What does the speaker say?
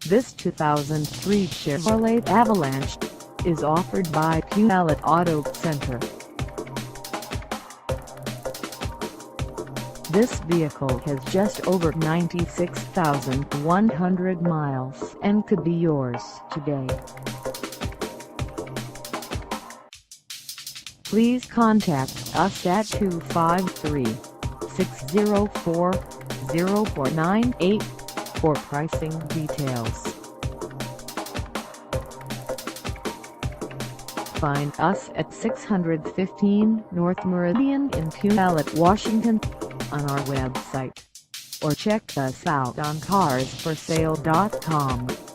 This 2003 Chevrolet Avalanche is offered by Puyallup Auto Center. This vehicle has just over 96,100 miles and could be yours today. Please contact us at 253-604-0498 for pricing details. Find us at 615 North Meridian in Puyallup, Washington, on our website, or check us out on carsforsale.com.